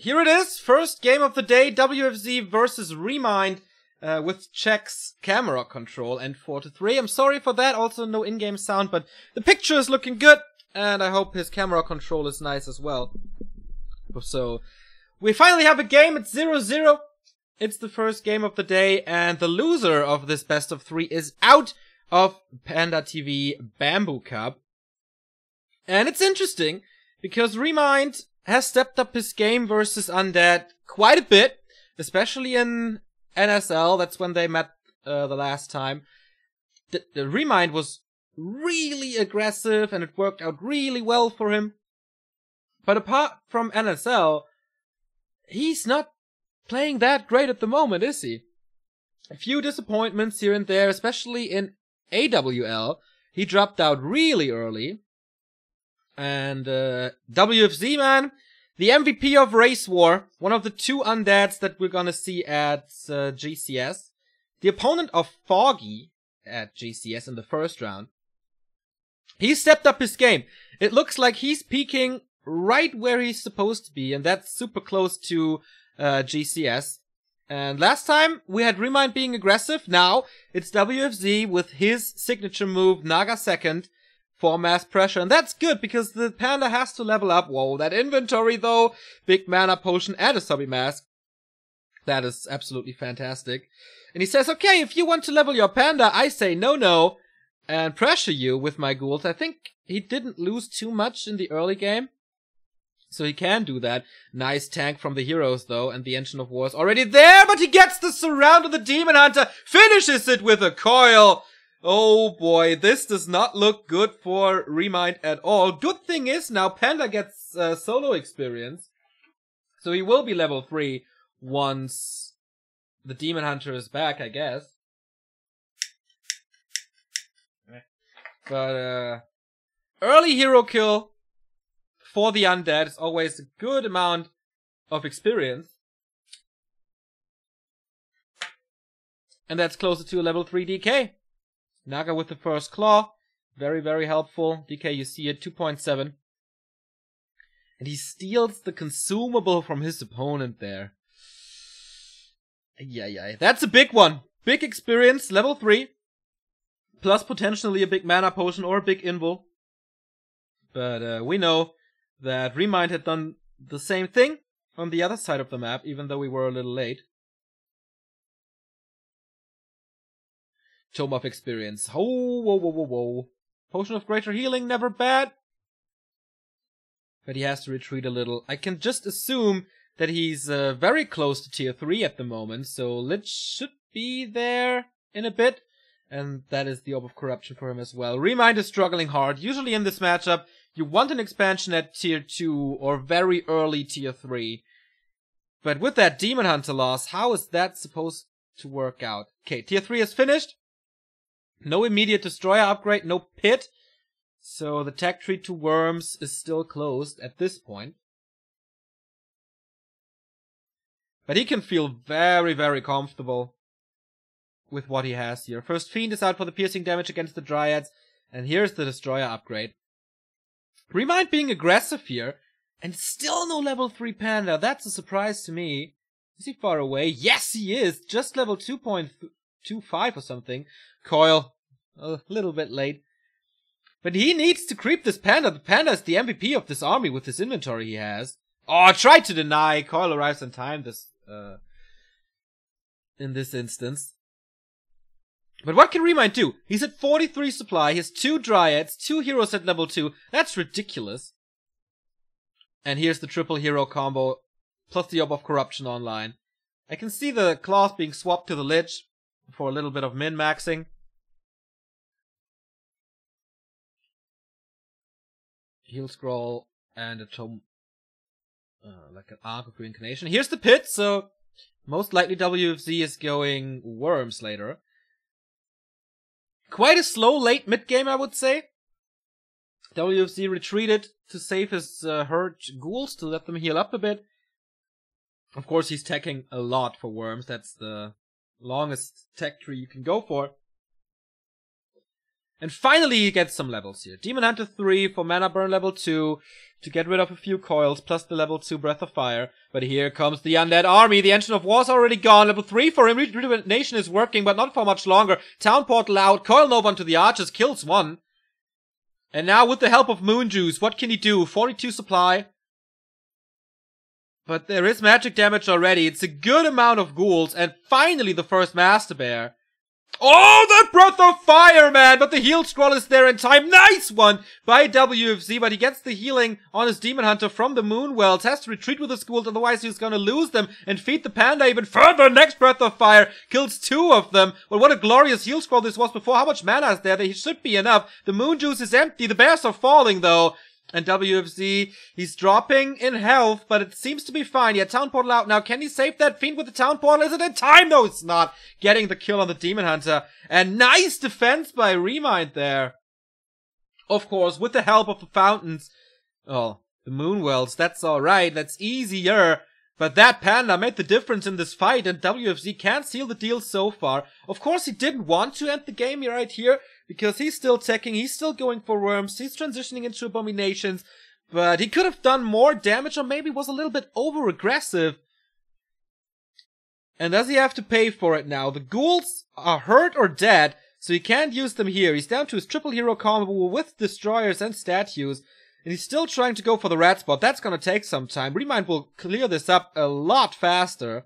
here it is, first game of the day, WFZ versus ReMinD, with Check's camera control and 4-3. I'm sorry for that, also no in-game sound, but the picture is looking good, and I hope his camera control is nice as well. So, we finally have a game, it's 0-0. It's the first game of the day, and the loser of this best of 3 is out of PandaTV Bamboo Cup. And it's interesting, because ReMinD has stepped up his game versus Undead quite a bit, especially in NSL. That's when they met the last time. The ReMinD was really aggressive, and it worked out really well for him. But apart from NSL, he's not playing that great at the moment, is he? A few disappointments here and there, especially in AWL. He dropped out really early. And WFZ, man, the MVP of Race War, one of the 2 undeads that we're gonna see at GCS. The opponent of Foggy at GCS in the first round. He stepped up his game. It looks like he's peaking right where he's supposed to be, and that's super close to GCS. And last time we had ReMinD being aggressive. Now it's WFZ with his signature move, Naga second, for mass pressure. And that's good because the Panda has to level up. Whoa, that inventory though. Big mana potion and a subby mask. That is absolutely fantastic. And he says, okay, if you want to level your Panda, I say no, and pressure you with my ghouls. I think he didn't lose too much in the early game, so he can do that. Nice tank from the heroes, though, and the Engine of War is already there, but he gets the surround of the Demon Hunter, finishes it with a coil. Oh boy, this does not look good for ReMinD at all. Good thing is, now Panda gets solo experience, so he will be level 3 once the Demon Hunter is back, I guess. But early hero kill for the undead is always a good amount of experience. And that's closer to a level 3 DK. Naga with the first claw. Very, very helpful. DK, you see it, 2.7. And he steals the consumable from his opponent there. Yeah. That's a big one. Big experience, level 3. Plus potentially a big mana potion or a big invul. But we know that ReMinD had done the same thing on the other side of the map, even though we were a little late. Tome of Experience. Oh, whoa. Potion of Greater Healing, never bad. But he has to retreat a little. I can just assume that he's very close to tier 3 at the moment, so Lich should be there in a bit. And that is the Orb of Corruption for him as well. ReMinD is struggling hard. Usually in this matchup, you want an expansion at tier 2 or very early tier 3. But with that Demon Hunter loss, how is that supposed to work out? Okay, tier 3 is finished. No immediate Destroyer upgrade, no pit. So the tech tree to Worms is still closed at this point. But he can feel very, very comfortable with what he has here. First Fiend is out for the piercing damage against the Dryads. And here's the Destroyer upgrade. ReMinD being aggressive here. And still no level 3 Panda. That's a surprise to me. Is he far away? Yes, he is. Just level 2.25 or something. Coil. A little bit late. But he needs to creep this Panda. The Panda is the MVP of this army with this inventory he has. Oh, try to deny. Coil arrives on time in this instance. But what can ReMinD do? He's at 43 supply. He has 2 Dryads, 2 heroes at level 2. That's ridiculous. And here's the triple hero combo, plus the Orb of Corruption online. I can see the claws being swapped to the Lich for a little bit of min-maxing. Heal Scroll and a Tome, like an Arc of Reincarnation. Here's the pit, so most likely WFZ is going Worms later. Quite a slow late mid-game, I would say. WFZ retreated to save his hurt ghouls, to let them heal up a bit. Of course, he's teching a lot for Worms. That's the longest tech tree you can go for. And finally he gets some levels here. Demon Hunter 3 for mana burn level 2 to get rid of a few coils, plus the level 2 Breath of Fire. But here comes the Undead Army. The Engine of War's already gone. Level 3 for him. Rejuvenation is working, but not for much longer. Town Portal out. Coil Nova onto the archers. Kills one. And now with the help of Moon Juice, what can he do? 42 supply. But there is magic damage already. It's a good amount of ghouls. And finally the first Master Bear. Oh, that Breath of Fire, man! But the heal scroll is there in time. Nice one by WFZ, but he gets the healing on his Demon Hunter from the Moon Wells. Has to retreat with his ghouls, otherwise he's gonna lose them and feed the Panda even further. Next Breath of Fire kills 2 of them. But what a glorious heal scroll this was before. How much mana is there? There should be enough. The Moon Juice is empty. The bears are falling, though. And WFZ, he's dropping in health, but it seems to be fine. Yeah, Town Portal out now. Can he save that Fiend with the Town Portal? Is it in time? No, it's not. Getting the kill on the Demon Hunter. And nice defense by ReMinD there. Of course, with the help of the fountains. Oh, the Moonwells, that's alright. That's easier. But that Panda made the difference in this fight, and WFZ can't seal the deal so far. Of course, he didn't want to end the game right here, because he's still teching, he's still going for worms, he's transitioning into abominations, but he could have done more damage, or maybe was a little bit over-aggressive. And does he have to pay for it now? The ghouls are hurt or dead, so he can't use them here. He's down to his triple hero combo with destroyers and statues. And he's still trying to go for the rat spot. That's gonna take some time. ReMinD will clear this up a lot faster.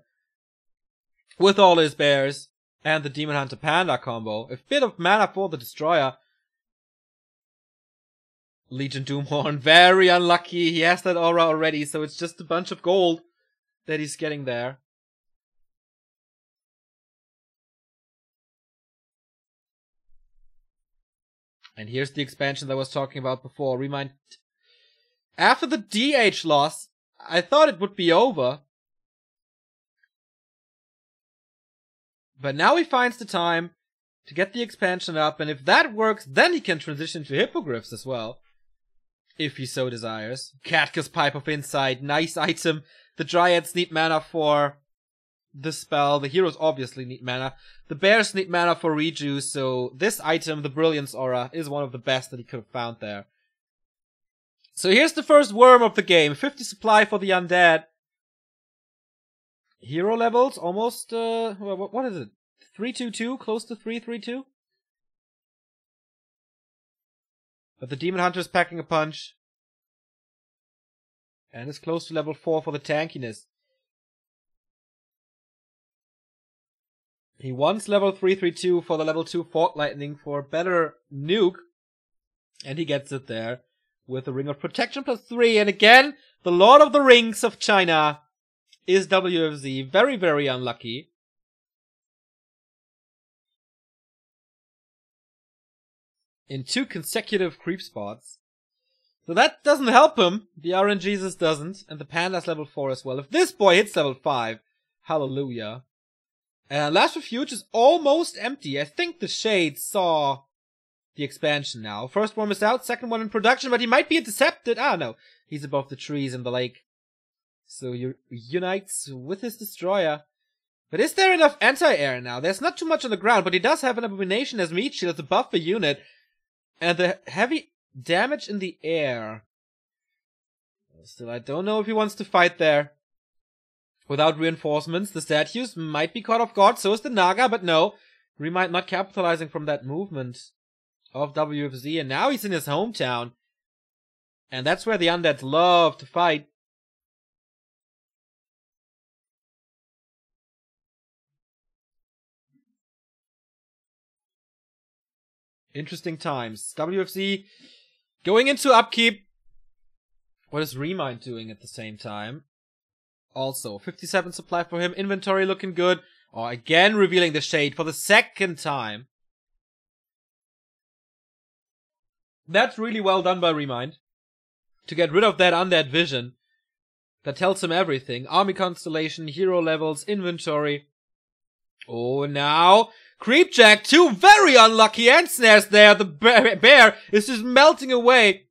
With all his bears. And the Demon Hunter Panda combo. A bit of mana for the destroyer. Legion Doomhorn, very unlucky. He has that aura already, so it's just a bunch of gold that he's getting there. And here's the expansion that I was talking about before. ReMinD. After the DH loss, I thought it would be over. But now he finds the time to get the expansion up, and if that works, then he can transition to Hippogriffs as well. If he so desires. Katka's Pipe of Insight, nice item. The Dryads need mana for the spell. The heroes obviously need mana. The bears need mana for rejuice, so this item, the Brilliance Aura, is one of the best that he could have found there. So here's the first worm of the game. 50 supply for the undead. Hero levels, almost, what is it? 322? Close to 332? But the Demon Hunter is packing a punch. And is close to level 4 for the tankiness. He wants level 332 for the level 2 Fork Lightning for a better nuke. And he gets it there. With a Ring of Protection plus 3. And again, the Lord of the Rings of China is WFZ. Very, very unlucky. In 2 consecutive creep spots. So that doesn't help him. The RNGesus doesn't. And the Panda's level 4 as well. If this boy hits level 5, hallelujah. And Last Refuge is almost empty. I think the Shade saw the expansion now. First one is out, second one in production, but he might be intercepted. Ah, no. He's above the trees in the lake. So he unites with his destroyer. But is there enough anti-air now? There's not too much on the ground, but he does have an abomination as meat shield to buff the unit. And the heavy damage in the air. Still, I don't know if he wants to fight there. Without reinforcements, the statues might be caught off guard, so is the Naga, but no. ReMinD not capitalizing from that movement of WFZ, and now he's in his hometown. And that's where the undeads love to fight. Interesting times. WFZ going into upkeep. What is ReMinD doing at the same time? Also, 57 supply for him. Inventory looking good. Oh, again revealing the Shade for the second time. That's really well done by ReMinD. To get rid of that undead vision. That tells him everything. Army constellation, hero levels, inventory. Oh, now Creepjack, 2 very unlucky end snares there. The bear is just melting away.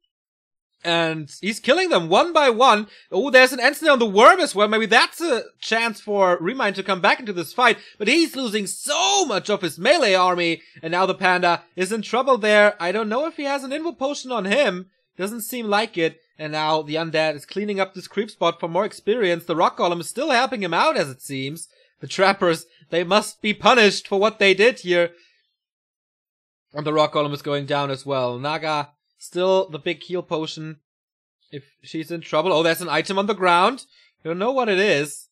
And he's killing them one by one. Oh, there's an instant on the worm as well. Maybe that's a chance for ReMinD to come back into this fight. But he's losing so much of his melee army. And now the Panda is in trouble there. I don't know if he has an invul potion on him. Doesn't seem like it. And now the Undead is cleaning up this creep spot for more experience. The Rock Golem is still helping him out, as it seems. The Trappers, they must be punished for what they did here. And the Rock Golem is going down as well. Naga, still the big heal potion. If she's in trouble. Oh, there's an item on the ground. You don't know what it is.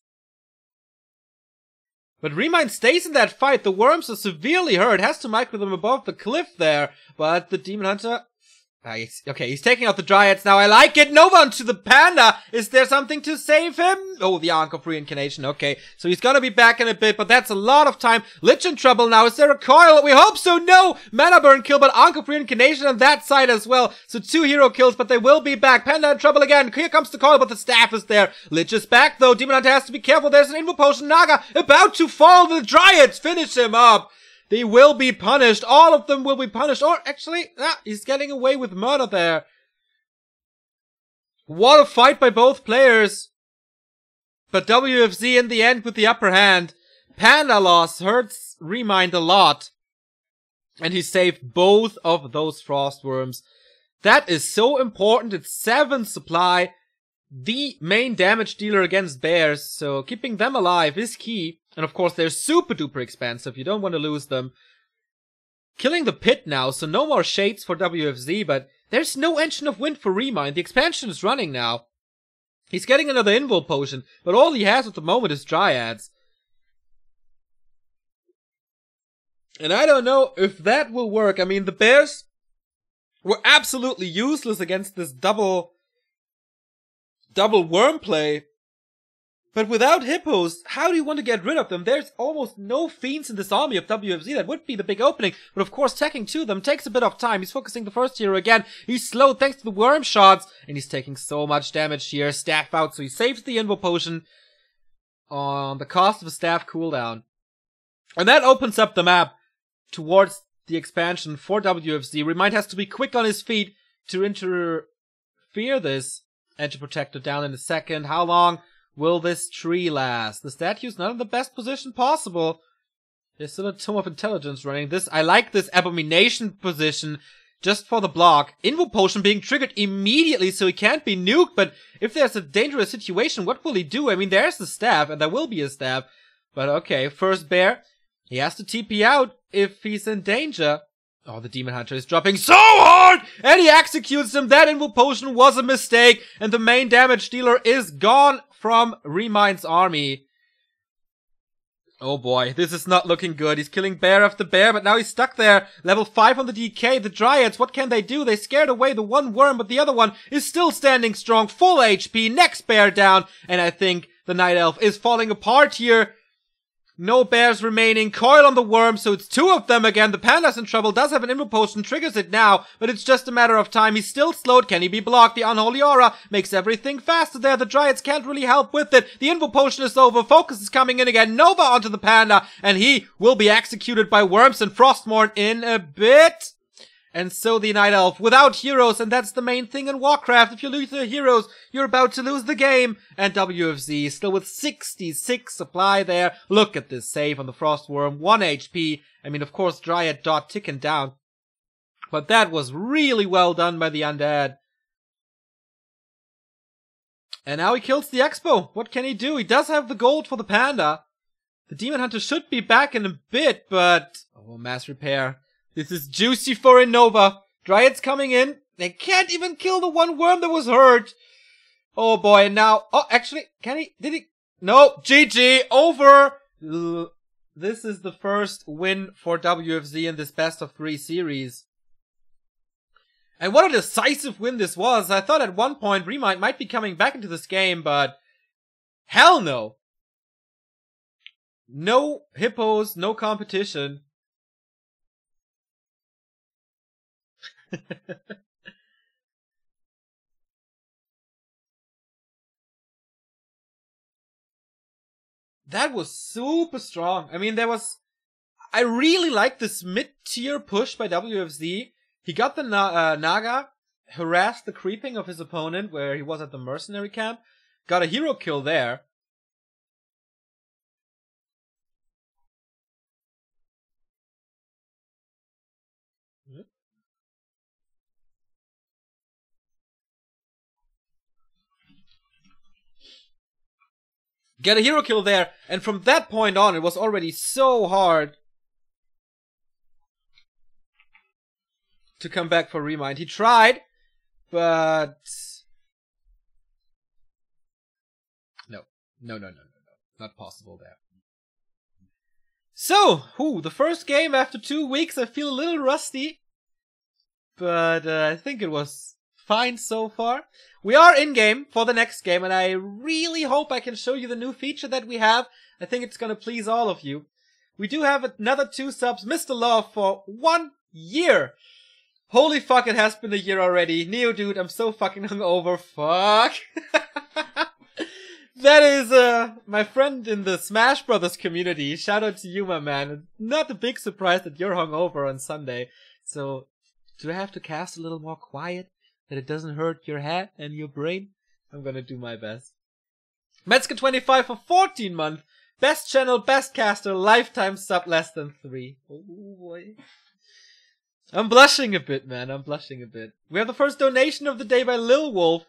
But ReMinD stays in that fight. The worms are severely hurt. Has to micro them above the cliff there. But the Demon Hunter... okay, he's taking out the Dryads now. I like it. Nova onto the Panda. Is there something to save him? Oh, the Ankh of Reincarnation. Okay, so he's gonna be back in a bit, but that's a lot of time. Lich in trouble now. Is there a coil? We hope so. No! Mana burn kill, but Ankh of Reincarnation on that side as well. So 2 hero kills, but they will be back. Panda in trouble again. Here comes the coil, but the staff is there. Lich is back, though. Demon Hunter has to be careful. There's an invul potion. Naga about to fall. The Dryads finish him up. They will be punished. All of them will be punished. Or actually, he's getting away with murder there. What a fight by both players. But WFZ in the end with the upper hand. Panda loss hurts ReMinD a lot. And he saved both of those frost worms. That is so important. It's 7 supply. The main damage dealer against bears. So keeping them alive is key. And of course, they're super duper expensive. You don't want to lose them. Killing the pit now, so no more shades for WFZ, but there's no engine of wind for ReMinD. The expansion is running now. He's getting another invul potion, but all he has at the moment is Dryads. And I don't know if that will work. I mean, the bears were absolutely useless against this double worm play. But without hippos, how do you want to get rid of them? There's almost no fiends in this army of WFZ. That would be the big opening. But of course, tacking to them takes a bit of time. He's focusing the first hero again. He's slowed thanks to the worm shots. And he's taking so much damage here. Staff out, so he saves the invul potion on the cost of a staff cooldown. And that opens up the map towards the expansion for WFZ. ReMinD has to be quick on his feet to interfere this. Edge Protector down in a second. How long will this tree last? The statue's not in the best position possible. There's still a Tome of Intelligence running. I like this Abomination position just for the block. Invul Potion being triggered immediately so he can't be nuked, but if there's a dangerous situation, what will he do? I mean, there's the staff, and there will be a staff. But okay, first bear. He has to TP out if he's in danger. Oh, the Demon Hunter is dropping so hard! And he executes him. That invul potion was a mistake. And the main damage dealer is gone from ReMinD's army. Oh boy, this is not looking good. He's killing bear after bear, but now he's stuck there. Level 5 on the DK. The Dryads, what can they do? They scared away the one worm, but the other one is still standing strong. Full HP. Next bear down. And I think the Night Elf is falling apart here. No bears remaining. Coil on the worm, so it's 2 of them again. The Panda's in trouble. Does have an invul potion. Triggers it now, but it's just a matter of time. He's still slowed. Can he be blocked? The Unholy Aura makes everything faster there. The Dryads can't really help with it. The invul potion is over. Focus is coming in again. Nova onto the Panda, and he will be executed by worms and Frostmourne in a bit. And so the Night Elf without heroes, and that's the main thing in Warcraft. If you lose your heroes, you're about to lose the game. And WFZ still with 66 supply there. Look at this save on the Frostworm, 1 HP. I mean, of course, Dryad dot ticking down. But that was really well done by the Undead. And now he kills the Expo. What can he do? He does have the gold for the Panda. The Demon Hunter should be back in a bit, but... oh, mass repair. This is juicy for Innova. Dryads coming in. They can't even kill the one worm that was hurt. Oh boy, and now... oh, actually, can he? Did he? No, GG, over. This is the first win for WFZ in this best of 3 series. And what a decisive win this was. I thought at one point ReMinD might be coming back into this game, but... hell no. No hippos, no competition. That was super strong. I mean, I really like this mid-tier push by WFZ. He got the Naga. harassed the creeping of his opponent where he was at the mercenary camp. Got a hero kill there. Get a hero kill there, and from that point on, it was already so hard to come back for ReMinD. He tried, but no, not possible there. So, the first game after 2 weeks. I feel a little rusty, but I think it was fine so far. We are in-game for the next game, and I really hope I can show you the new feature that we have. I think it's gonna please all of you. We do have another 2 subs. Mr. Love for 1 year. Holy fuck, it has been a year already. Neo dude, I'm so fucking hungover. Fuck. That is my friend in the Smash Brothers community. Shout out to you, my man. Not a big surprise that you're hungover on Sunday. So, do I have to cast a little more quiet? That it doesn't hurt your head and your brain? I'm gonna do my best. Metzger25 for 14 months. Best channel, best caster, lifetime sub less than 3. Oh boy. I'm blushing a bit, man. I'm blushing a bit. We have the first donation of the day by Lil Wolf.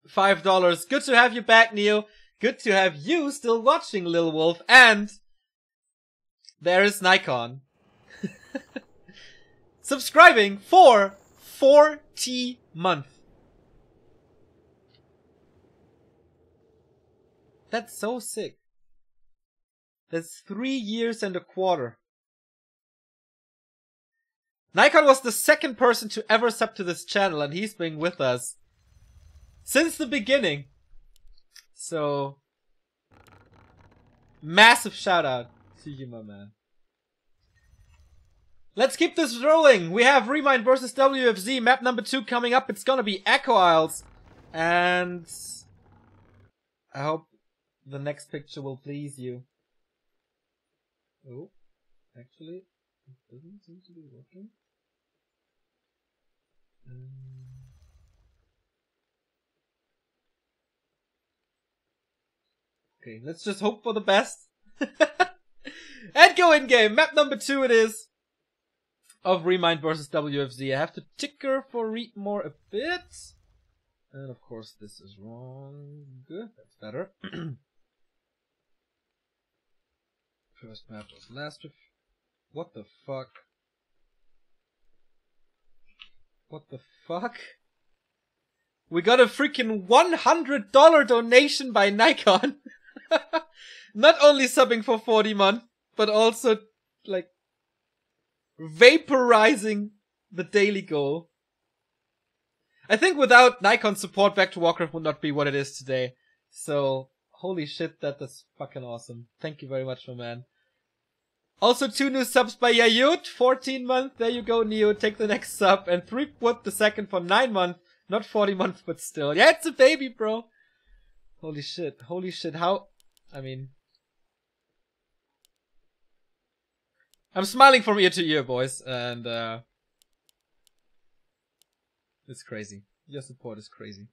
$5. Good to have you back, Neo. Good to have you still watching, Lil Wolf. And there is Nikon. Subscribing for 40 months. That's so sick. That's 3 years and a quarter. Nikon was the second person to ever sub to this channel, and he's been with us since the beginning. So, massive shout out to you, my man. Let's keep this rolling. We have ReMinD versus WFZ, map number 2 coming up. It's gonna be Echo Isles. And I hope the next picture will please you. Oh, actually, it doesn't seem to be working. Okay, let's just hope for the best. And go in game. Map number 2 it is. Of ReMinD versus WFZ. I have to ticker for read more a bit. And of course this is wrong. Good, that's better. First map was last. What the fuck? What the fuck? We got a freaking $100 donation by Nikon. Not only subbing for 40 months, but also like vaporizing the daily goal. I think without Nikon's support, Back to Warcraft would not be what it is today. So, holy shit, that is fucking awesome. Thank you very much, my man. Also 2 new subs by Yayut, 14 months. There you go, Neo. Take the next sub. And 3-Wood the second for 9 months. Not 40 months, but still. Yeah, it's a baby, bro. Holy shit. Holy shit. How? I mean, I'm smiling from ear to ear, boys, and it's crazy. Your support is crazy.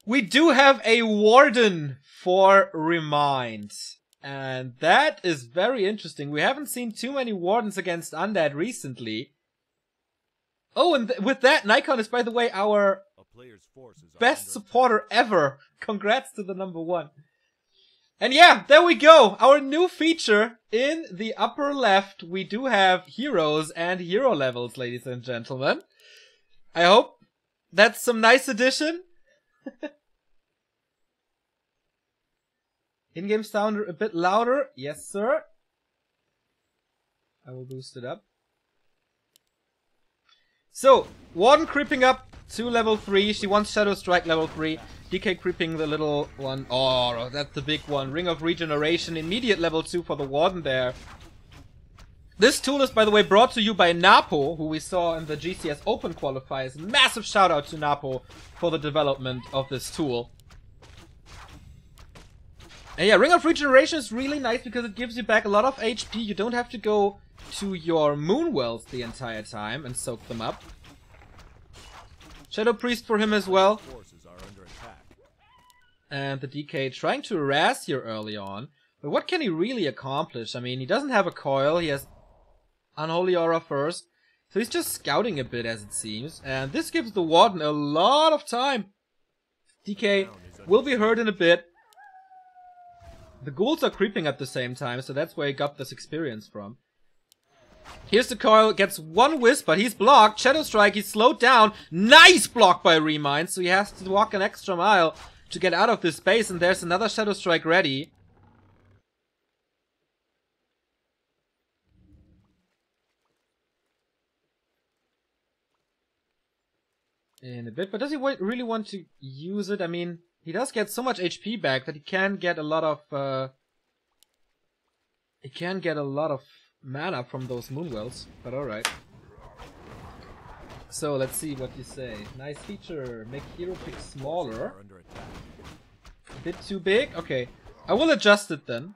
We do have a Warden for ReMinD, and that is very interesting. We haven't seen too many Wardens against Undead recently. Oh, and with that, Nikon is, by the way, our best supporter ever. Congrats to the number 1. And yeah, there we go. Our new feature in the upper left. We do have heroes and hero levels, ladies and gentlemen. I hope that's some nice addition. In-game sound a bit louder. Yes, sir. I will boost it up. So, Warden creeping up to level 3. She wants Shadow Strike level 3. DK creeping the little one. Oh, that's the big one. Ring of Regeneration. Immediate level 2 for the Warden there. This tool is, by the way, brought to you by Napo, who we saw in the GCS Open qualifiers. Massive shout out to Napo for the development of this tool. And yeah, Ring of Regeneration is really nice because it gives you back a lot of HP. You don't have to go to your Moonwells the entire time and soak them up. Shadow Priest for him as well. And the DK trying to harass here early on. But what can he really accomplish? I mean, he doesn't have a coil. He has Unholy Aura first. So he's just scouting a bit, as it seems. And this gives the Warden a lot of time. DK will be hurt in a bit. The ghouls are creeping at the same time, so that's where he got this experience from. Here's the coil, gets one wisp, but he's blocked. Shadow Strike, he's slowed down. Nice block by ReMinD, so he has to walk an extra mile to get out of this space, and there's another Shadow Strike ready. In a bit, but does he really want to use it? I mean, he does get so much HP back that he can get a lot of mana from those Moonwells, but alright. So let's see what you say. Nice feature. Make hero pick smaller. A bit too big? Okay. I will adjust it then.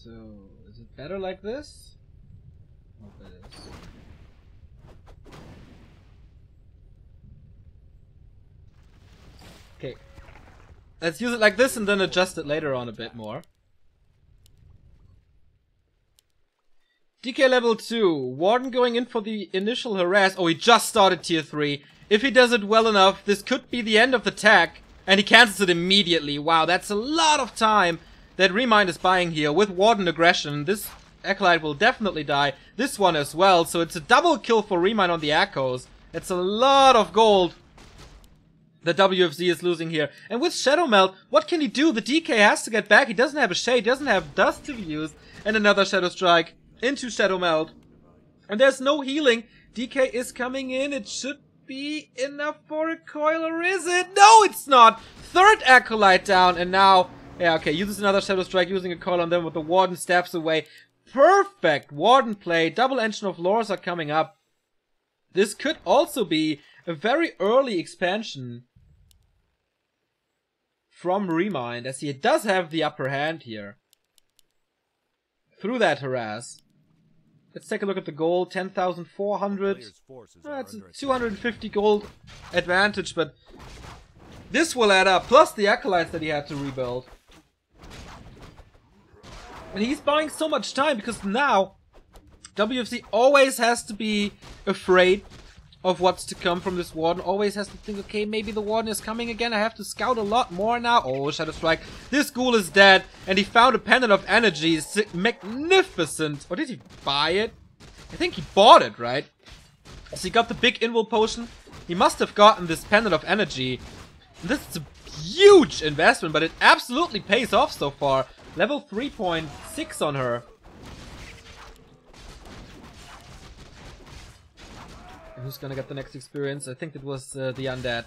So, is it better like this? Hope it is. Okay. Let's use it like this and then adjust it later on a bit more. DK level 2. Warden going in for the initial harass. Oh, he just started tier 3. If he does it well enough, this could be the end of the tag. And he cancels it immediately. Wow, that's a lot of time that ReMinD is buying here with Warden aggression. This Acolyte will definitely die. This one as well. So it's a double kill for ReMinD on the Echoes. It's a lot of gold that WFZ is losing here. And with Shadow Melt, what can he do? The DK has to get back. He doesn't have a Shade. He doesn't have Dust to be used. And another Shadow Strike into Shadow Melt. And there's no healing. DK is coming in. It should be enough for a coil, or is it? No, it's not. Third Acolyte down, and now... Yeah, okay, uses another Shadow Strike, using a coil on them with the Warden steps away. Perfect Warden play. Double Engine of Lores are coming up. This could also be a very early expansion from ReMinD, as he does have the upper hand here. Through that harass. Let's take a look at the gold. 10,400. That's a 250 gold advantage, but this will add up. Plus the Acolytes that he had to rebuild. And he's buying so much time because now WFZ always has to be afraid of what's to come from this Warden. Always has to think, okay, maybe the Warden is coming again. I have to scout a lot more now. Oh, Shadow Strike. This ghoul is dead. And he found a Pendant of Energy. Magnificent. Or did he buy it? I think he bought it, right? So he got the big Invul Potion. He must have gotten this Pendant of Energy. And this is a huge investment, but it absolutely pays off so far. Level 3.6 on her. And who's gonna get the next experience? I think it was the Undead.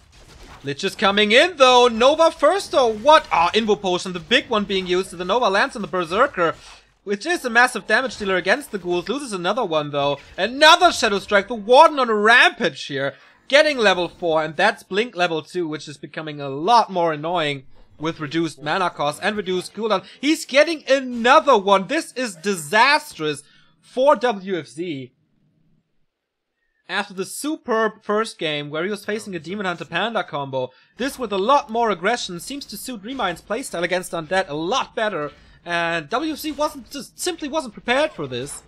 Lich is coming in though! Nova first or what? Ah, Invul Potion, the big one being used. The Nova lands on the Berserker, which is a massive damage dealer against the ghouls. Loses another one though. Another Shadow Strike. The Warden on a rampage here. Getting level 4, and that's Blink level 2, which is becoming a lot more annoying with reduced mana cost and reduced cooldown. He's getting another one. This is disastrous for WFZ. After the superb first game where he was facing a Demon Hunter Panda combo, this with a lot more aggression seems to suit ReMinD's playstyle against Undead a lot better, and WFZ simply wasn't prepared for this.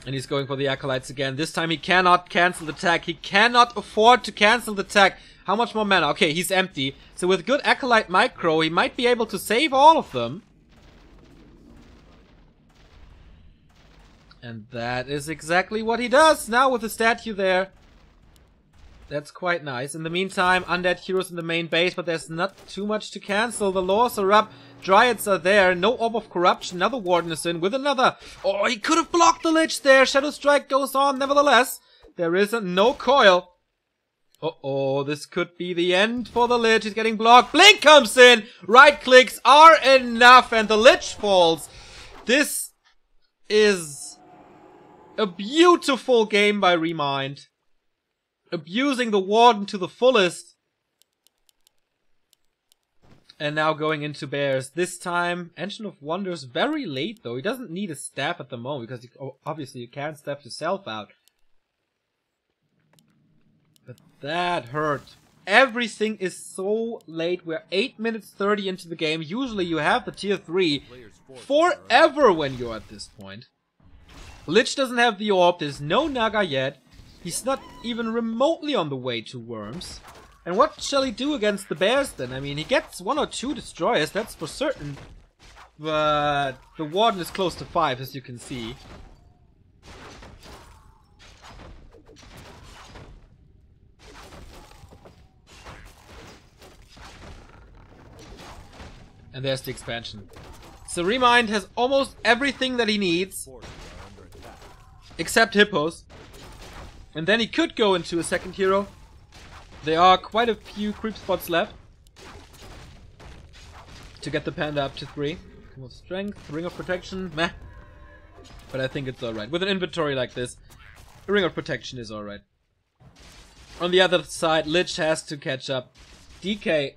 And he's going for the Acolytes again. This time he cannot cancel the tag. He cannot afford to cancel the tag. How much more mana? Okay, he's empty. So with good Acolyte micro, he might be able to save all of them. And that is exactly what he does now with the statue there. That's quite nice. In the meantime, Undead Heroes in the main base, but there's not too much to cancel. The Lores are up. Dryads are there. No Orb of Corruption. Another Warden is in with another. Oh, he could have blocked the Lich there. Shadow Strike goes on nevertheless. There is no coil. Uh-oh, this could be the end for the Lich. He's getting blocked. Blink comes in. Right clicks are enough and the Lich falls. This is a beautiful game by ReMinD. Abusing the Warden to the fullest. And now going into bears. This time, Engine of Wonders very late though. He doesn't need a staff at the moment because obviously you can't staff yourself out. But that hurt. Everything is so late. We're 8 minutes 30 into the game. Usually you have the tier 3 forever when you're at this point. Lich doesn't have the orb. There's no Naga yet. He's not even remotely on the way to Worms. And what shall he do against the bears then? I mean, he gets 1 or 2 destroyers, that's for certain. But the Warden is close to 5, as you can see. And there's the expansion. So ReMinD has almost everything that he needs. Except hippos. And then he could go into a second hero. There are quite a few creep spots left to get the panda up to 3. Come on, strength, ring of protection, meh. But I think it's alright. With an inventory like this, a ring of protection is alright. On the other side, Lich has to catch up. DK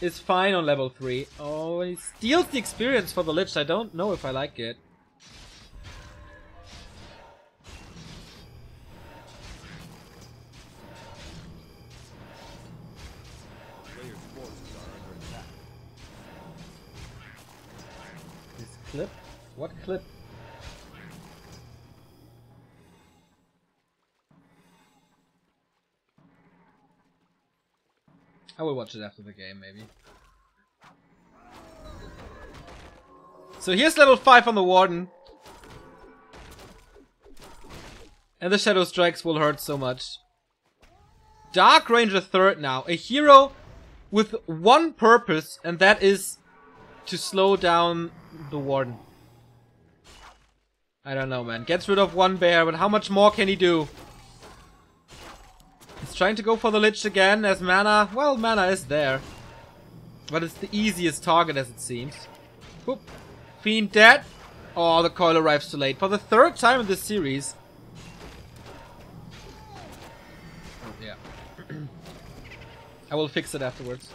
is fine on level 3. Oh, he steals the experience for the Lich. I don't know if I like it. Clip? What clip? I will watch it after the game, maybe. So here's level 5 on the Warden. And the Shadow Strikes will hurt so much. Dark Ranger 3rd now. A hero with one purpose, and that is to slow down the Warden. I don't know, man. Gets rid of one bear, but how much more can he do? He's trying to go for the Lich again as mana. Well, mana is there. But it's the easiest target as it seems. Whoop. Fiend dead. Oh, the coil arrives too late. For the 3rd time in this series. Oh, yeah. I will fix it afterwards.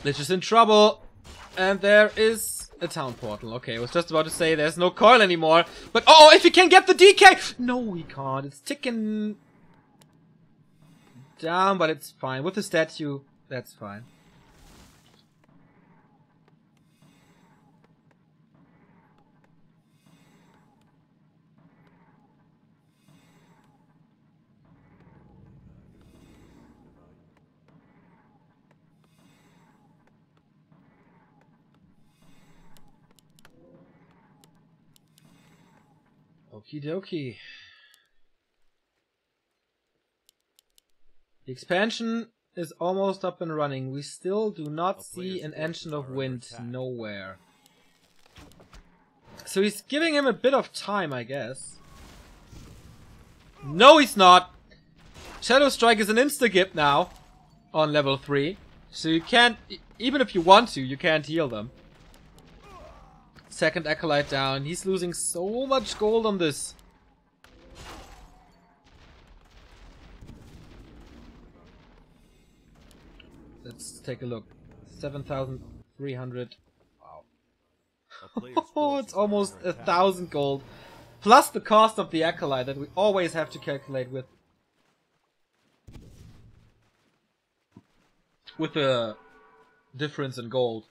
Lich is in trouble. And there is a town portal. Okay, I was just about to say there's no coil anymore. But oh, if he can get the DK! No, he can't. It's ticking down, but it's fine. With the statue, that's fine. Okie dokie. The expansion is almost up and running. We still do not see an Engine of Wind nowhere. So he's giving him a bit of time, I guess. No, he's not! Shadow Strike is an insta-gip now on level 3. So you can't, even if you want to, you can't heal them. Second Acolyte down. He's losing so much gold on this. Let's take a look. 7,300. Wow. Oh, it's almost 1,000 gold. Plus the cost of the Acolyte that we always have to calculate with. With the difference in gold.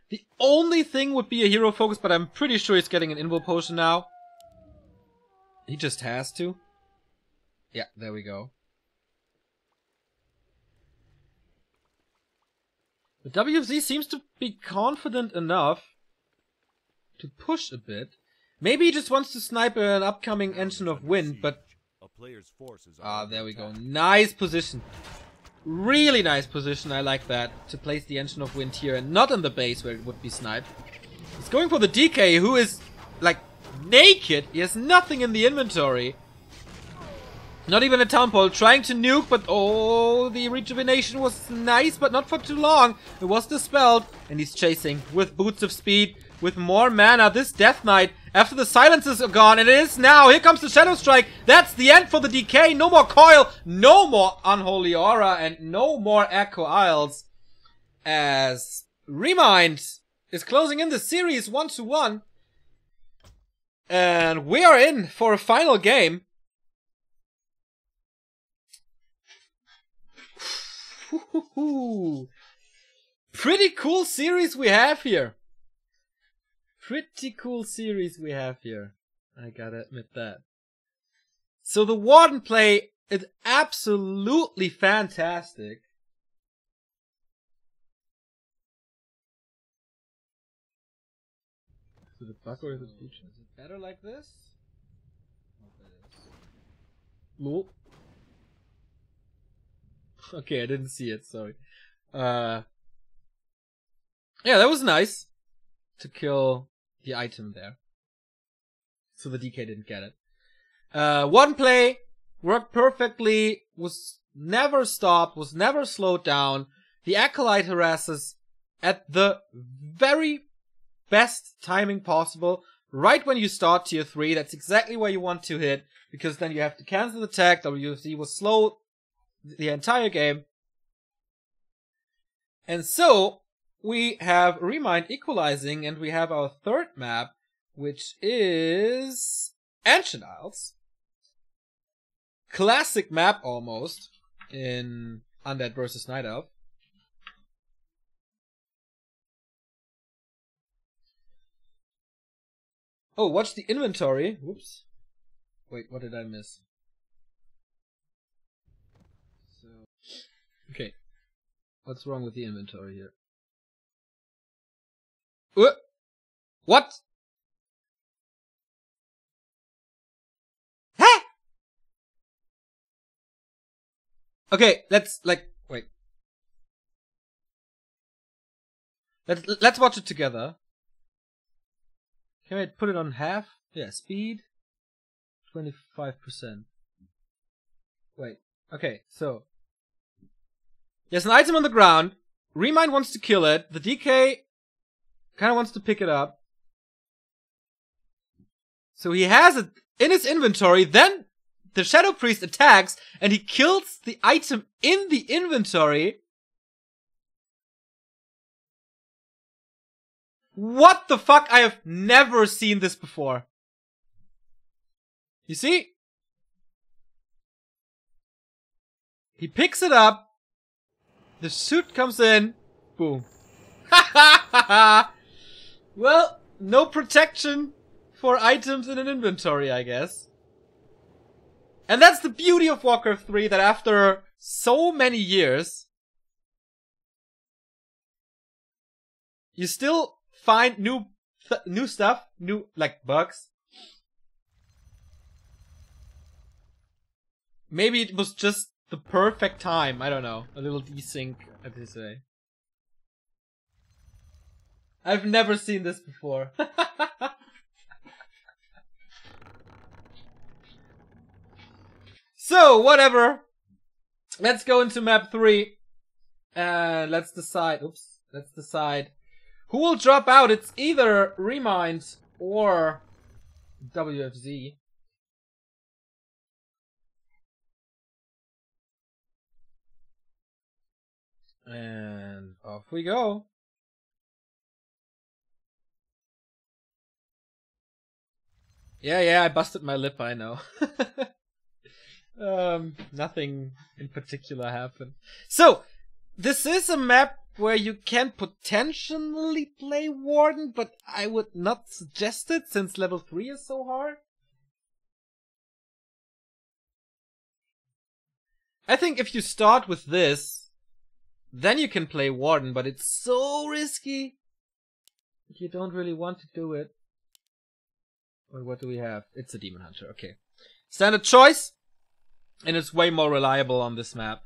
The only thing would be a hero focus, but I'm pretty sure he's getting an invul potion now. He just has to. Yeah, there we go. The WFZ seems to be confident enough to push a bit. Maybe he just wants to snipe an upcoming Engine of Wind, but... Ah, there we go. Nice position. Really nice position, I like that. To place the Engine of Wind here and not in the base where it would be sniped. He's going for the DK, who is, like, naked. He has nothing in the inventory. Not even a town pole. Trying to nuke, but oh, the rejuvenation was nice, but not for too long. It was dispelled, and he's chasing with boots of speed, with more mana. This Death Knight, after the silences are gone, and it is now. Here comes the Shadow Strike. That's the end for the DK. No more Coil, no more Unholy Aura, and no more Echo Isles. As ReMinD is closing in the series 1-1. And we are in for a final game. Pretty cool series we have here. Pretty cool series we have here. I gotta admit that. So the Warden play is absolutely fantastic. Is it a bug or is it a feature? Is it better like this? Lol. Okay, I didn't see it, sorry. Yeah, that was nice. To kill the item there. So the DK didn't get it. One play worked perfectly, was never stopped, was never slowed down. The Acolyte harasses at the very best timing possible. Right when you start tier 3, that's exactly where you want to hit. Because then you have to cancel the attack. WFZ was slow the entire game. And so we have ReMinD equalizing, and we have our third map, which is Ancient Isles. Classic map almost in Undead vs. Night Elf. Oh, watch the inventory. Whoops. Wait, what did I miss? So, okay. What's wrong with the inventory here? What? Huh? Okay, let's wait. Let's watch it together. Can I put it on half? Yeah, speed 25%. Wait. Okay, so there's an item on the ground. ReMinD wants to kill it. The DK kind of wants to pick it up. So he has it in his inventory. Then the Shadow Priest attacks and he kills the item in the inventory. What the fuck? I have never seen this before. You see? He picks it up. The suit comes in. Boom. Ha ha ha ha! Well, no protection for items in an inventory, I guess. And that's the beauty of Warcraft 3, that after so many years, you still find new stuff, like bugs. Maybe it was just the perfect time, I don't know. A little desync, as they say. I've never seen this before. So, whatever. Let's go into map 3. And let's decide. Oops. Let's decide who will drop out. It's either ReMinD or WFZ. And off we go. Yeah, I busted my lip, I know. Nothing in particular happened. So, this is a map where you can potentially play Warden, but I would not suggest it since level 3 is so hard. I think if you start with this, then you can play Warden, but it's so risky. You don't really want to do it. Or what do we have? It's a Demon Hunter, okay. Standard choice, and it's way more reliable on this map.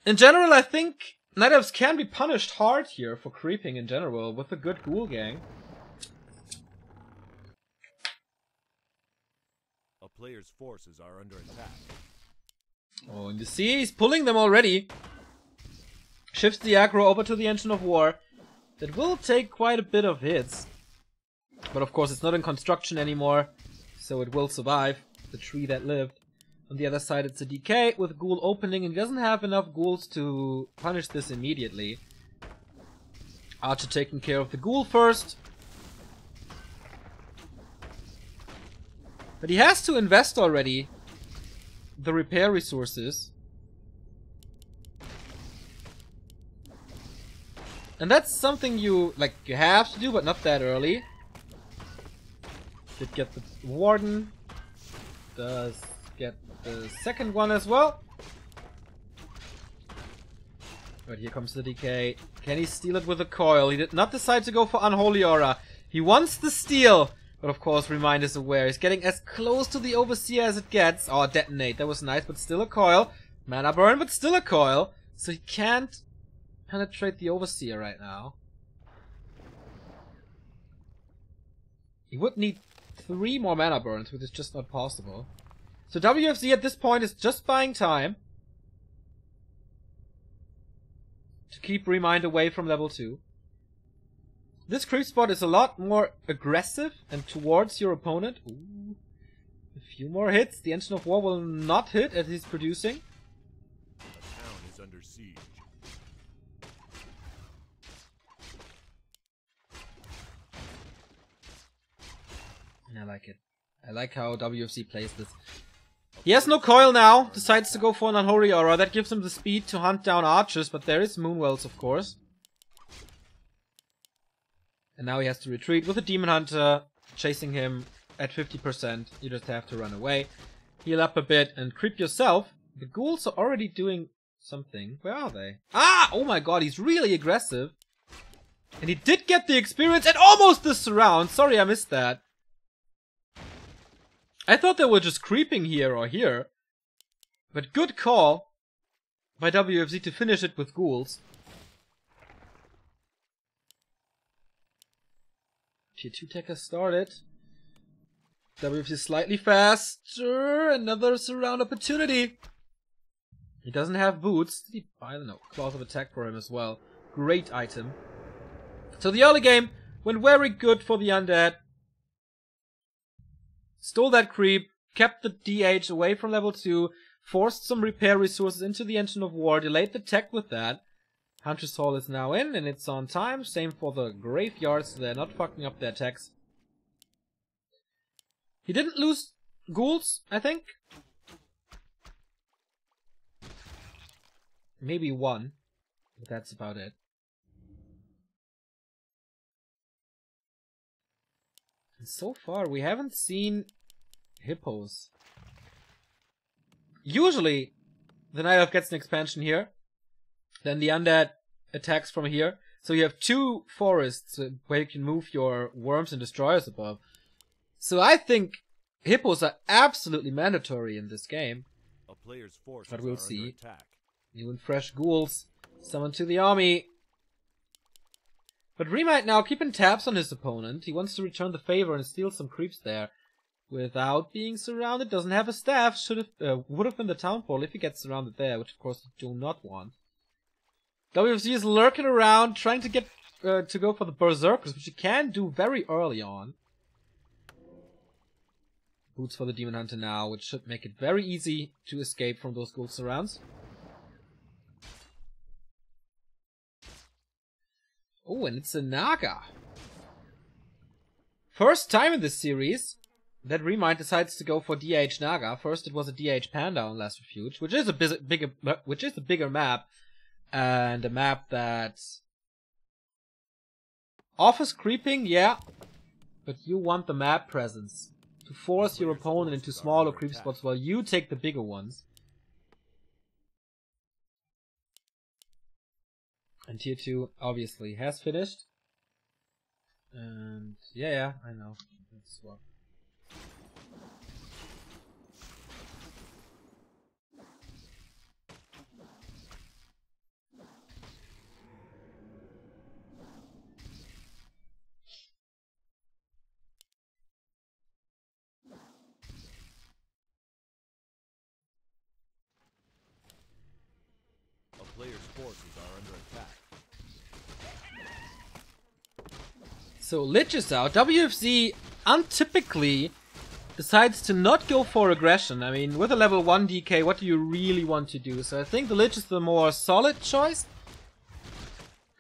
In general, I think Night Elves can be punished hard here for creeping in general with a good Ghoul gang. player's forces are under attack. Oh, and you see, he's pulling them already. Shifts the aggro over to the Engine of War. That will take quite a bit of hits. But of course, it's not in construction anymore, so it will survive. The tree that lived. On the other side, it's a decay with Ghoul opening, and he doesn't have enough ghouls to punish this immediately. Archer taking care of the Ghoul first. But he has to invest already the repair resources. And that's something you have to do, but not that early. Did get the Warden. Does get the second one as well. But here comes the decay. Can he steal it with a coil? He did not decide to go for Unholy Aura. He wants the steal. But of course, ReMinD is aware. He's getting as close to the Overseer as it gets. Oh, detonate. That was nice, but still a coil. Mana burn, but still a coil. So he can't penetrate the Overseer right now. He would need 3 more mana burns, which is just not possible. So WFZ at this point is just buying time to keep ReMinD away from level 2. This creep spot is a lot more aggressive and towards your opponent. Ooh. A few more hits. The Engine of War will not hit as he's producing. The town is under siege. I like it. I like how WFZ plays this. He has no coil now. Decides to go for an Unholy Aura. That gives him the speed to hunt down archers, but there is Moonwells, of course. And now he has to retreat with a Demon Hunter chasing him at 50%. You just have to run away. Heal up a bit and creep yourself. The ghouls are already doing something. Where are they? Ah! Oh my god, he's really aggressive. And he did get the experience and almost the surround. Sorry, I missed that. I thought they were just creeping here or here. But good call by WFZ to finish it with ghouls. Tier 2 tech has started. WFZ is slightly faster. Another surround opportunity. He doesn't have boots. Did he buy, I don't know, Claws of Attack for him as well. Great item. So the early game went very good for the Undead. Stole that creep, kept the DH away from level 2, forced some repair resources into the Engine of War, delayed the tech with that. Hunter's Hall is now in, and it's on time. Same for the Graveyards, so they're not fucking up their techs. He didn't lose ghouls, I think. Maybe 1, but that's about it. And so far, we haven't seen hippos. Usually, the Night Elf gets an expansion here. Then the Undead attacks from here. So you have 2 forests where you can move your worms and destroyers above. So I think hippos are absolutely mandatory in this game. A player's forces But we'll are see. under attack. New and fresh ghouls summoned to the army. But ReMinD now keeping tabs on his opponent. He wants to return the favor and steal some creeps there. Without being surrounded. Doesn't have a staff. Would have been the Town Portal if he gets surrounded there, which of course you do not want. WFZ is lurking around, trying to get to go for the Berserkers, which he can do very early on. Boots for the Demon Hunter now, which should make it very easy to escape from those ghoul surrounds. Oh, and it's a Naga. First time in this series that ReMinD decides to go for DH Naga. First it was a DH Panda on Last Refuge, which is a bigger map, and a map that offers creeping, yeah, but you want the map presence to force your opponent into smaller creep spots while you take the bigger ones. And tier 2 obviously has finished. And yeah, I know. That's what. under attack. So Lich is out. WFZ untypically decides to not go for aggression. I mean, with a level 1 DK, what do you really want to do? So I think the Lich is the more solid choice.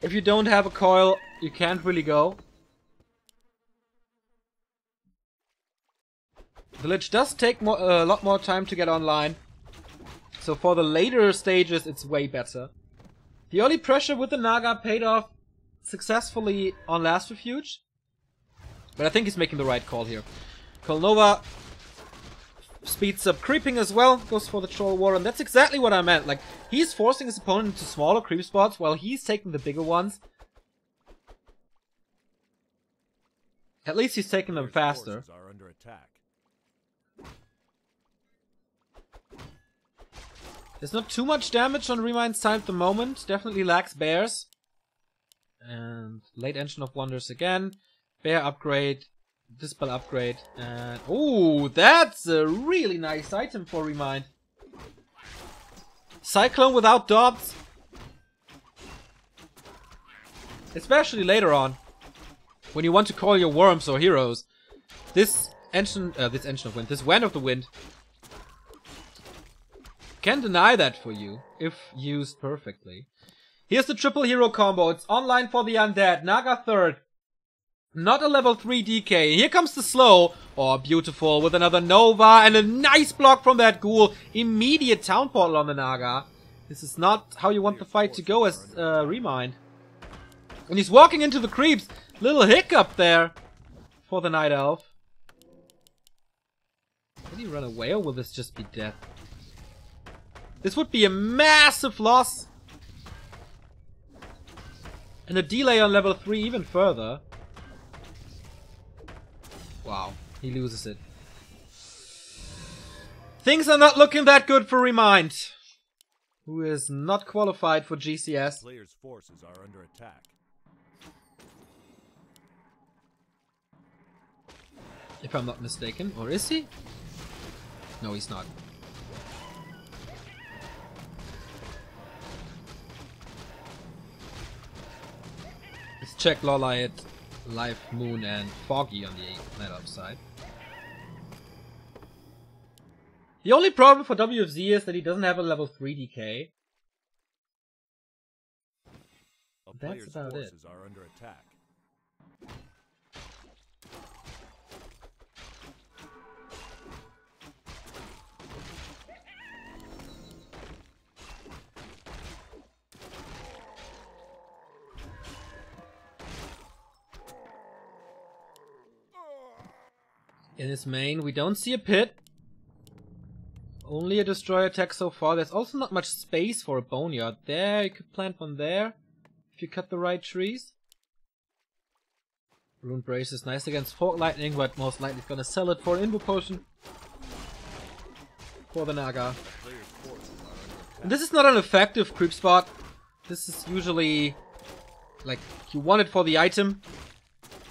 If you don't have a coil, you can't really go. The Lich does take a lot more time to get online. So for the later stages, it's way better. The early pressure with the Naga paid off successfully on last refuge. But I think he's making the right call here. Kolnova speeds up creeping as well, goes for the Troll War, and that's exactly what I meant. Like, he's forcing his opponent into smaller creep spots while he's taking the bigger ones. At least he's taking them faster. Are under attack. There's not too much damage on ReMind's side at the moment. Definitely lacks bears. And late Engine of Wonders again. Bear upgrade. Dispel upgrade. And oh, that's a really nice item for ReMind. Cyclone without dots. Especially later on, when you want to call your worms or heroes. This Engine of Wind, this Wand of the Wind, can deny that for you, if used perfectly. Here's the triple hero combo. It's online for the undead. Naga third. Not a level 3 DK. Here comes the slow. Oh, beautiful. With another Nova and a nice block from that ghoul. Immediate town portal on the Naga. This is not how you want the fight to go as ReMind. And he's walking into the creeps. Little hiccup there for the Night Elf. Did he run away or will this just be death? This would be a massive loss. And a delay on level 3 even further. Wow, he loses it. Things are not looking that good for ReMind, who is not qualified for GCS. Players' forces are under attack. If I'm not mistaken. Or is he? No, he's not. Let's check Lolliot, Live Moon, and Foggy on the Night Elf side. The only problem for WFZ is that he doesn't have a level 3 DK. That's about it. Are under attack. In his main, we don't see a pit. Only a destroyer attack so far. There's also not much space for a boneyard. There, you could plant one there. If you cut the right trees. Rune Brace is nice against Fork Lightning, but most likely gonna sell it for an Invo Potion. For the Naga. And this is not an effective creep spot. This is usually like you want it for the item.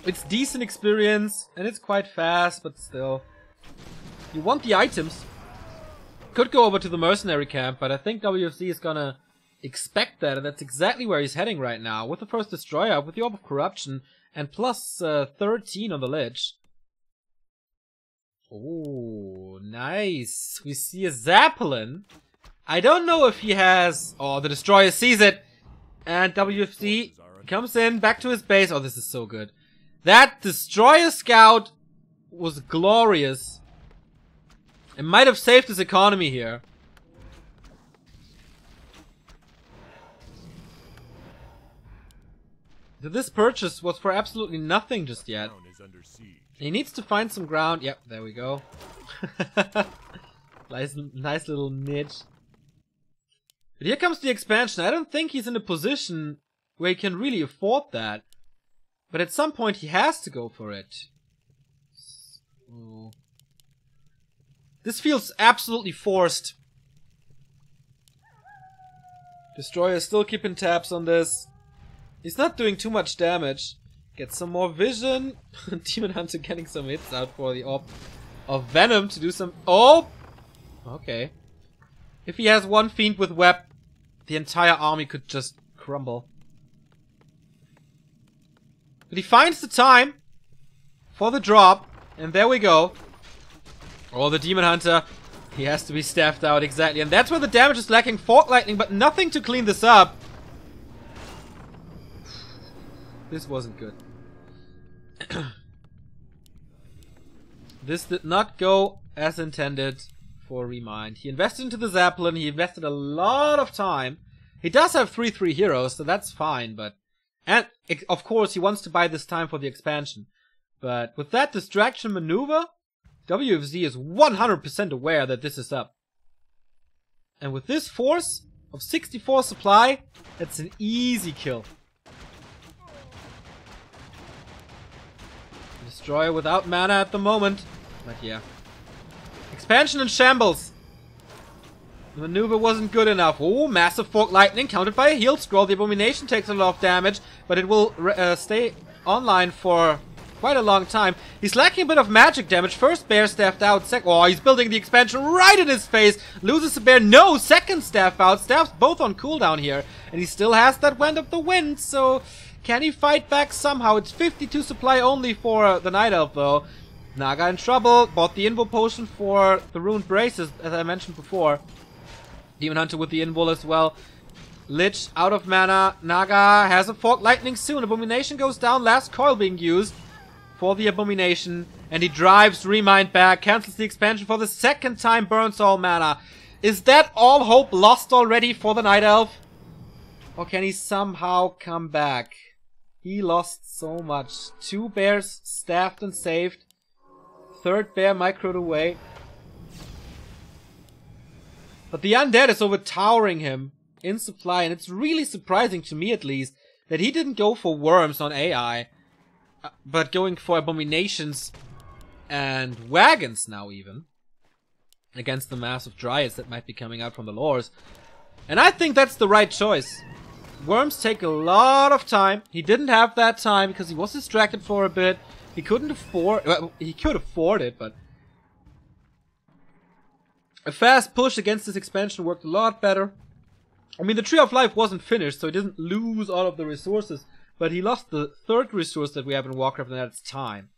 It's decent experience, and it's quite fast, but still. You want the items. Could go over to the mercenary camp, but I think WFZ is gonna expect that, and that's exactly where he's heading right now. With the first destroyer up, with the Orb of Corruption, and plus 13 on the Lich. Oh, nice. We see a Zeppelin. I don't know if he has... Oh, the destroyer sees it. And WFZ comes in, back to his base. Oh, this is so good. That destroyer scout was glorious. It might have saved his economy here. This purchase was for absolutely nothing just yet. He needs to find some ground. Yep, there we go. nice little niche. But here comes the expansion. I don't think he's in a position where he can really afford that. But at some point he has to go for it. Oh. This feels absolutely forced. Destroyer is still keeping tabs on this. He's not doing too much damage. Get some more vision. Demon Hunter getting some hits out for the Orb of Venom to do some... Oh! Okay. If he has one Fiend with Web, the entire army could just crumble. But he finds the time for the drop, and there we go. Oh, the Demon Hunter, he has to be staffed out, exactly. And that's where the damage is lacking. Fork Lightning, but nothing to clean this up. This wasn't good. This did not go as intended for ReMinD. He invested into the Zeppelin, he invested a lot of time. He does have 3/3 heroes, so that's fine, but... And, of course, he wants to buy this time for the expansion. But with that distraction maneuver, WFZ is 100% aware that this is up. And with this force of 64 supply, that's an easy kill. Destroyer without mana at the moment. But yeah. Expansion in shambles. The maneuver wasn't good enough. Oh, massive Fork Lightning countered by a heal scroll. The Abomination takes a lot of damage, but it will stay online for quite a long time. He's lacking a bit of magic damage. First bear staffed out. Oh, he's building the expansion right in his face. Loses a bear. No, second staff out. Staffs both on cooldown here. And he still has that Wind of the Wind, so can he fight back somehow? It's 52 supply only for the Night Elf, though. Naga in trouble. Bought the Invo Potion for the Ruined Braces, as I mentioned before. Demon Hunter with the Invul as well. Lich out of mana. Naga has a Fork Lightning soon. Abomination goes down. Last coil being used for the Abomination. And he drives ReMinD back. Cancels the expansion for the second time. Burns all mana. Is that all hope lost already for the Night Elf? Or can he somehow come back? He lost so much. 2 bears staffed and saved. 3rd bear microed away. But the undead is overtowering him in supply, and it's really surprising to me at least that he didn't go for worms on AI, but going for abominations and wagons now even against the massive dryads that might be coming out from the lores. And I think that's the right choice. Worms take a lot of time. He didn't have that time because he was distracted for a bit. He couldn't afford... Well, he could afford it, but... A fast push against this expansion worked a lot better. I mean, the Tree of Life wasn't finished, so he didn't lose all of the resources. But he lost the 3rd resource that we have in Warcraft, and that's time.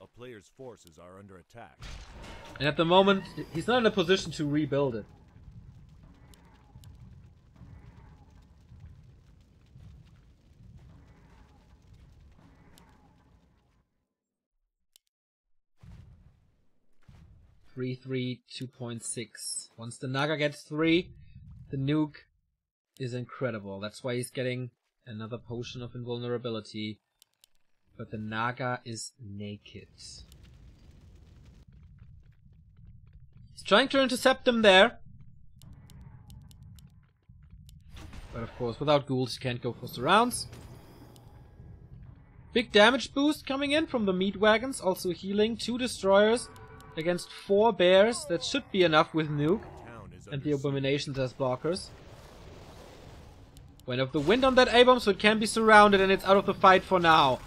A player's forces are under attack. And at the moment, he's not in a position to rebuild it. (3/3, 2.6). Once the Naga gets 3, the nuke is incredible. That's why he's getting another potion of invulnerability. But the Naga is naked. He's trying to intercept him there. But of course, without ghouls, he can't go for surrounds. Big damage boost coming in from the meat wagons. Also healing 2 destroyers against 4 bears. That should be enough with nuke. And the abominations as blockers. Wind of the Wind on that A-bomb, so it can be surrounded, and it's out of the fight for now.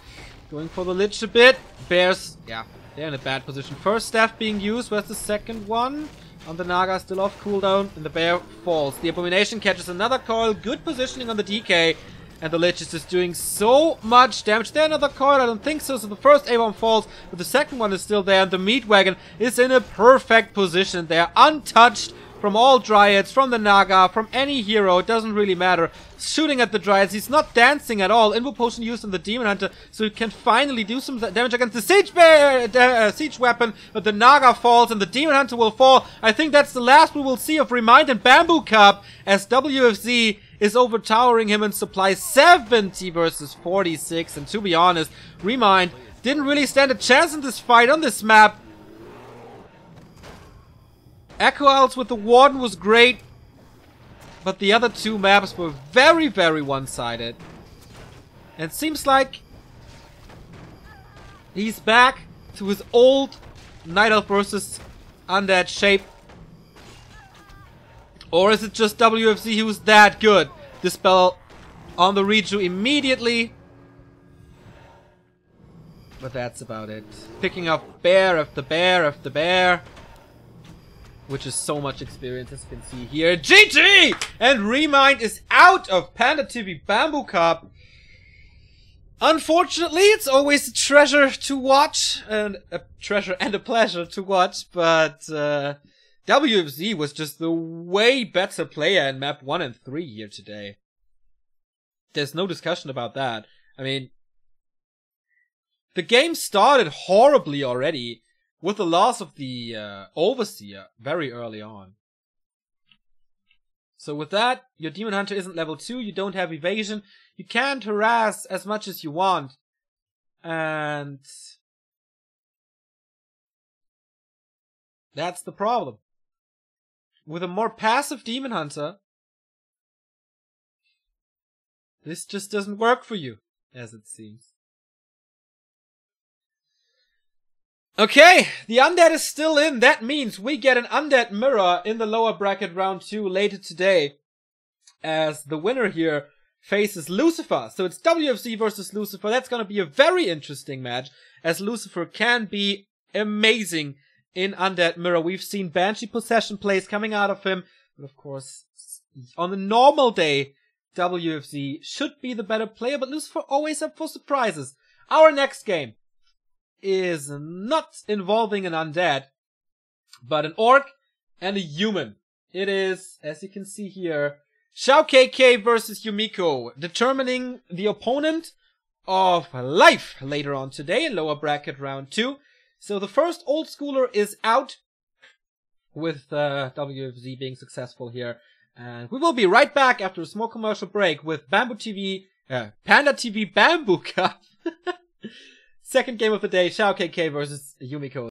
Going for the Lich a bit. Bears, yeah, they're in a bad position. First staff being used. Where's the second one? On the Naga, still off cooldown, and the bear falls. The Abomination catches another coil. Good positioning on the DK. And the Lich is just doing so much damage. There another coil? I don't think so. So the first A-bomb falls, but the second one is still there. And the meat wagon is in a perfect position. They are untouched from all dryads, from the Naga, from any hero. It doesn't really matter. Shooting at the dryads. He's not dancing at all. Invo Potion used on the Demon Hunter, so he can finally do some damage against the siege bear, siege weapon. But the Naga falls, and the Demon Hunter will fall. I think that's the last we will see of ReMinD and Bamboo Cup, as WFZ is overtowering him in supply. 70 versus 46. And to be honest, ReMinD didn't really stand a chance in this fight on this map. Echo Owls with the Warden was great, but the other 2 maps were very, very one-sided. And it seems like he's back to his old Night Elf versus Undead shape. Or is it just WFZ who's that good? Dispel on the Reju immediately. But that's about it. Picking up bear after bear after bear. which is so much experience, as you can see here. GG! And ReMinD is out of PandaTV Bamboo Cup. Unfortunately, it's always a treasure to watch, and a treasure and a pleasure to watch, but WFZ was just the way better player in map 1 and 3 here today. There's no discussion about that. I mean, the game started horribly already with the loss of the Overseer very early on. So with that, your Demon Hunter isn't level 2, you don't have evasion, you can't harass as much as you want. And that's the problem. With a more passive Demon Hunter, this just doesn't work for you, as it seems. Okay, the Undead is still in. That means we get an Undead Mirror in the lower bracket round 2 later today, as the winner here faces Lucifer. So it's WFZ versus Lucifer. That's gonna be a very interesting match, as Lucifer can be amazing in Undead Mirror. We've seen Banshee Possession plays coming out of him, but of course, on a normal day, WFZ should be the better player, but Lucifer always up for surprises. Our next game is not involving an undead, but an orc and a human. It is, as you can see here, Shao KK versus Yumiko, determining the opponent of life later on today in lower bracket round 2. So the first old schooler is out, with WFZ being successful here. And we will be right back after a small commercial break with PandaTV Bamboo Cup. Second game of the day, Shao KK versus Yumiko.